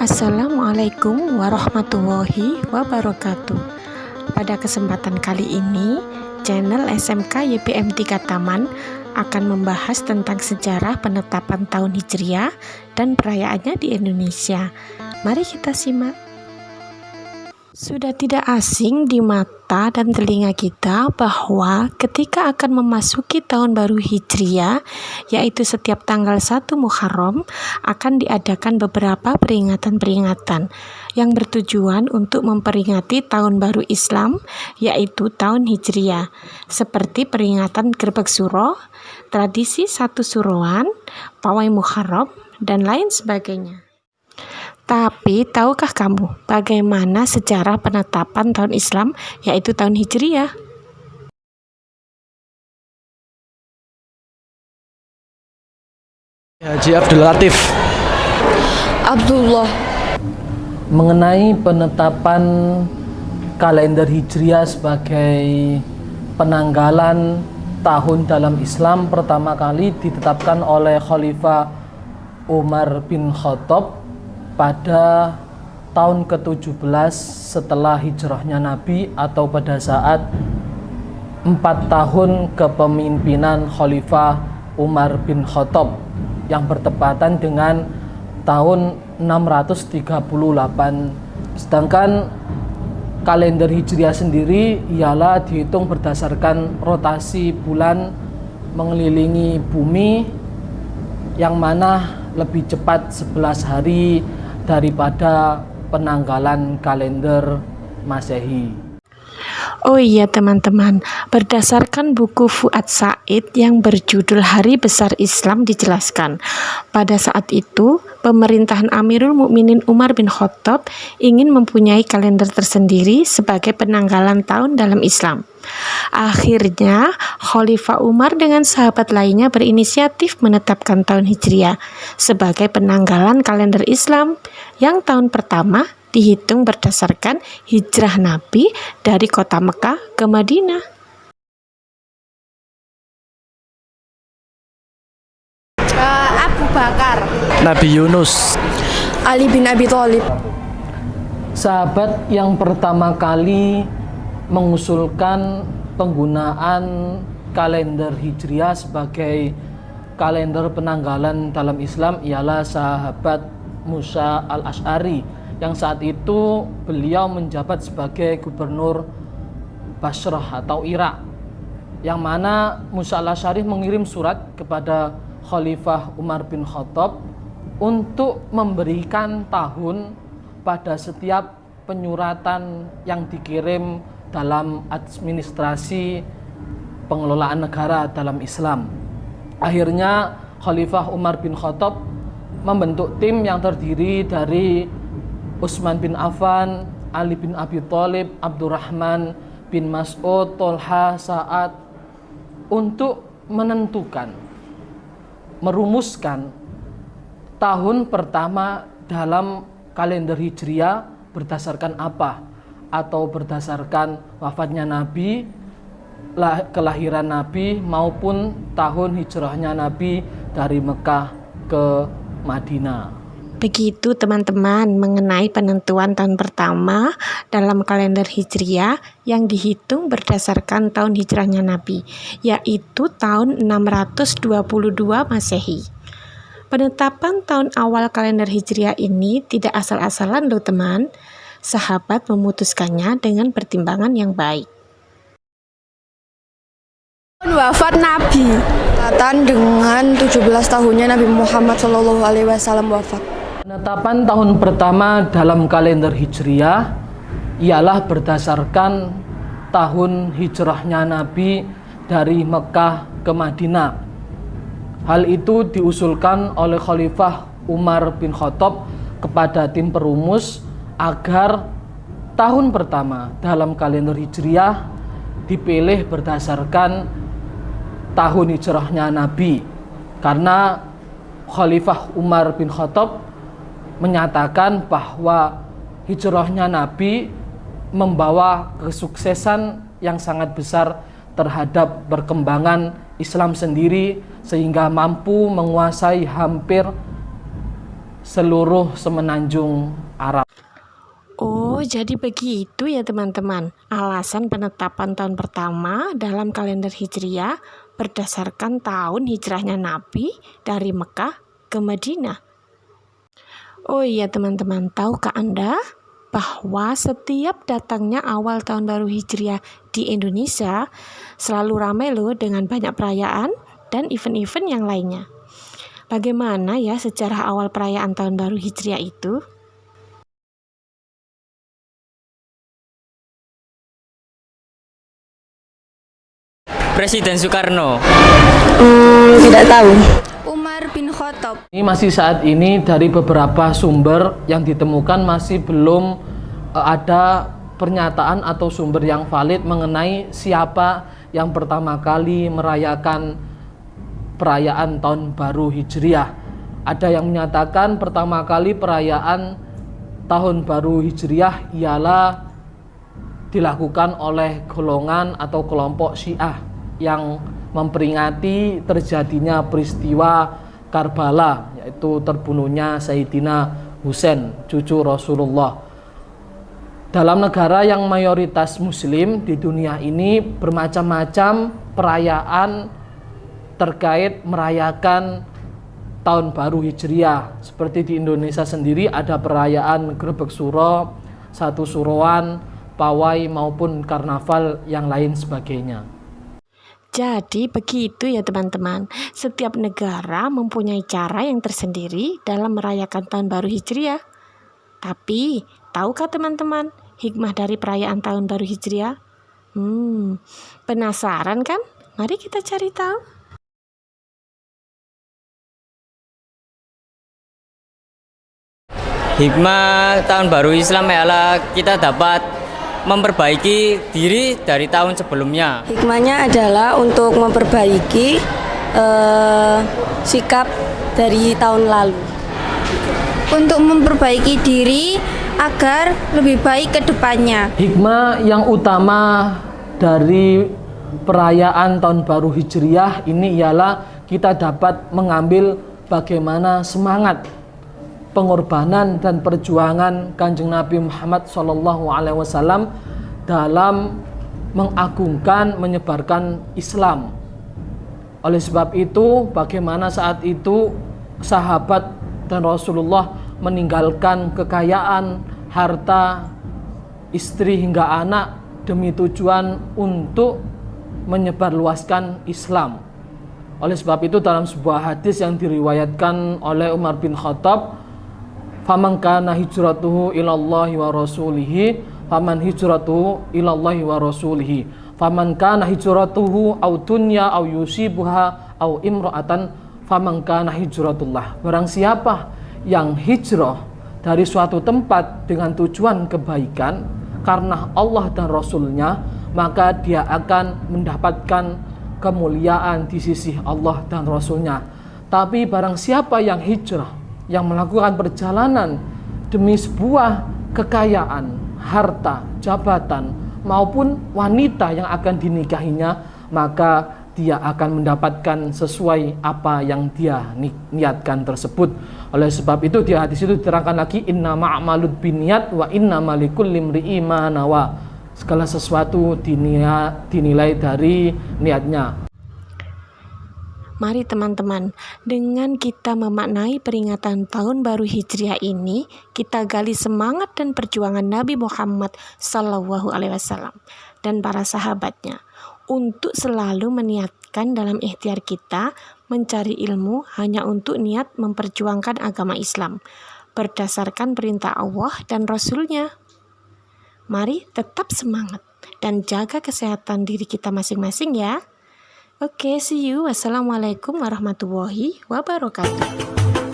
Assalamualaikum warahmatullahi wabarakatuh. Pada kesempatan kali ini, channel SMK YPM 3 Taman akan membahas tentang sejarah penetapan tahun Hijriah dan perayaannya di Indonesia. Mari kita simak. Sudah tidak asing di mata dan telinga kita bahwa ketika akan memasuki tahun baru Hijriah, yaitu setiap tanggal 1 Muharram, akan diadakan beberapa peringatan-peringatan yang bertujuan untuk memperingati tahun baru Islam, yaitu tahun Hijriah, seperti peringatan Gerbek Suro, tradisi Satu Suroan, Pawai Muharram, dan lain sebagainya. Tapi, tahukah kamu bagaimana sejarah penetapan tahun Islam, yaitu tahun Hijriah? Haji Abdul Latif. Abdullah. Mengenai penetapan kalender Hijriah sebagai penanggalan tahun dalam Islam pertama kali ditetapkan oleh Khalifah Umar bin Khattab pada tahun ke-17 setelah hijrahnya Nabi, atau pada saat 4 tahun kepemimpinan Khalifah Umar bin Khattab yang bertepatan dengan tahun 638. Sedangkan kalender Hijriah sendiri ialah dihitung berdasarkan rotasi bulan mengelilingi bumi, yang mana lebih cepat 11 hari daripada penanggalan kalender Masehi. Oh iya teman-teman, berdasarkan buku Fuad Said yang berjudul Hari Besar Islam dijelaskan, pada saat itu pemerintahan Amirul Mukminin Umar bin Khattab ingin mempunyai kalender tersendiri sebagai penanggalan tahun dalam Islam. Akhirnya Khalifah Umar dengan sahabat lainnya berinisiatif menetapkan tahun Hijriah sebagai penanggalan kalender Islam, yang tahun pertama dihitung berdasarkan hijrah Nabi dari kota Mekah ke Madinah. Abu Bakar. Nabi Yunus. Ali bin Abi Thalib. Sahabat yang pertama kali mengusulkan penggunaan kalender Hijriah sebagai kalender penanggalan dalam Islam ialah sahabat Musa al-Asy'ari, yang saat itu beliau menjabat sebagai gubernur Basrah atau Irak, yang mana Musa al-Asy'ari mengirim surat kepada Khalifah Umar bin Khattab untuk memberikan tahun pada setiap penyuratan yang dikirim dalam administrasi pengelolaan negara dalam Islam. Akhirnya Khalifah Umar bin Khattab membentuk tim yang terdiri dari Utsman bin Affan, Ali bin Abi Thalib, Abdurrahman bin Mas'ud, Tolha, Sa'ad, untuk menentukan, merumuskan tahun pertama dalam kalender Hijriah berdasarkan apa, atau berdasarkan wafatnya Nabi, kelahiran Nabi, maupun tahun hijrahnya Nabi dari Mekah ke Madinah. Begitu teman-teman mengenai penentuan tahun pertama dalam kalender Hijriah yang dihitung berdasarkan tahun hijrahnya Nabi, yaitu tahun 622 Masehi. Penetapan tahun awal kalender Hijriah ini tidak asal-asalan loh teman. Sahabat memutuskannya dengan pertimbangan yang baik. Wafat Nabi kaitan dengan 17 tahunnya Nabi Muhammad SAW wafat. Penetapan tahun pertama dalam kalender Hijriah ialah berdasarkan tahun hijrahnya Nabi dari Mekah ke Madinah. Hal itu diusulkan oleh Khalifah Umar bin Khattab kepada tim perumus agar tahun pertama dalam kalender Hijriah dipilih berdasarkan tahun hijrahnya Nabi, karena Khalifah Umar bin Khattab menyatakan bahwa hijrahnya Nabi membawa kesuksesan yang sangat besar terhadap perkembangan Islam sendiri, sehingga mampu menguasai hampir seluruh semenanjung Arab. Oh, jadi begitu ya teman-teman. Alasan penetapan tahun pertama dalam kalender Hijriah berdasarkan tahun hijrahnya Nabi dari Mekah ke Madinah. Oh iya teman-teman, tahukah Anda bahwa setiap datangnya awal tahun baru Hijriah di Indonesia selalu ramai loh dengan banyak perayaan dan event-event yang lainnya. Bagaimana ya sejarah awal perayaan tahun baru Hijriah itu? Presiden Soekarno. Tidak tahu. Umar bin Khattab. Ini masih saat ini dari beberapa sumber yang ditemukan masih belum ada pernyataan atau sumber yang valid mengenai siapa yang pertama kali merayakan perayaan tahun baru Hijriah. Ada yang menyatakan pertama kali perayaan tahun baru Hijriah ialah dilakukan oleh golongan atau kelompok Syiah yang memperingati terjadinya peristiwa Karbala, yaitu terbunuhnya Sayyidina Husain, cucu Rasulullah. Dalam negara yang mayoritas muslim di dunia ini bermacam-macam perayaan terkait merayakan tahun baru Hijriah. Seperti di Indonesia sendiri ada perayaan Grebek Suro, Satu Suroan, Pawai maupun karnaval yang lain sebagainya. Jadi begitu ya teman-teman, setiap negara mempunyai cara yang tersendiri dalam merayakan tahun baru Hijriah. Tapi, tahukah teman-teman hikmah dari perayaan tahun baru Hijriah? Penasaran kan? Mari kita cari tahu. Hikmah tahun baru Islam ialah kita dapat memperbaiki diri dari tahun sebelumnya. Hikmahnya adalah untuk memperbaiki sikap dari tahun lalu. Untuk memperbaiki diri agar lebih baik ke depannya. Hikmah yang utama dari perayaan tahun baru Hijriah ini ialah kita dapat mengambil bagaimana semangat pengorbanan dan perjuangan Kanjeng Nabi Muhammad SAW dalam mengagungkan, menyebarkan Islam. Oleh sebab itu, bagaimana saat itu sahabat dan Rasulullah meninggalkan kekayaan, harta, istri hingga anak demi tujuan untuk menyebarluaskan Islam. Oleh sebab itu dalam sebuah hadis yang diriwayatkan oleh Umar bin Khattab, faman kana hijratuhu ilallahi wa rasulihi faman hijratuhu ilallahi wa rasulihi faman kana hijratuhu au dunya au yusibuha au imra'atan faman kana hijratullah. Barang siapa yang hijrah dari suatu tempat dengan tujuan kebaikan karena Allah dan Rasulnya, maka dia akan mendapatkan kemuliaan di sisi Allah dan Rasulnya. Tapi barang siapa yang hijrah, yang melakukan perjalanan demi sebuah kekayaan, harta, jabatan, maupun wanita yang akan dinikahinya, maka dia akan mendapatkan sesuai apa yang dia niatkan tersebut. Oleh sebab itu di hadis itu diterangkan lagi, inna ma'malud binniyat wa inna malikulli imri'in ma nawa. Segala sesuatu dinilai dari niatnya. Mari teman-teman, dengan kita memaknai peringatan tahun baru Hijriah ini, kita gali semangat dan perjuangan Nabi Muhammad SAW dan para sahabatnya untuk selalu meniatkan dalam ikhtiar kita mencari ilmu hanya untuk niat memperjuangkan agama Islam berdasarkan perintah Allah dan Rasul-Nya. Mari tetap semangat dan jaga kesehatan diri kita masing-masing ya. Oke, see you. Wassalamualaikum warahmatullahi wabarakatuh.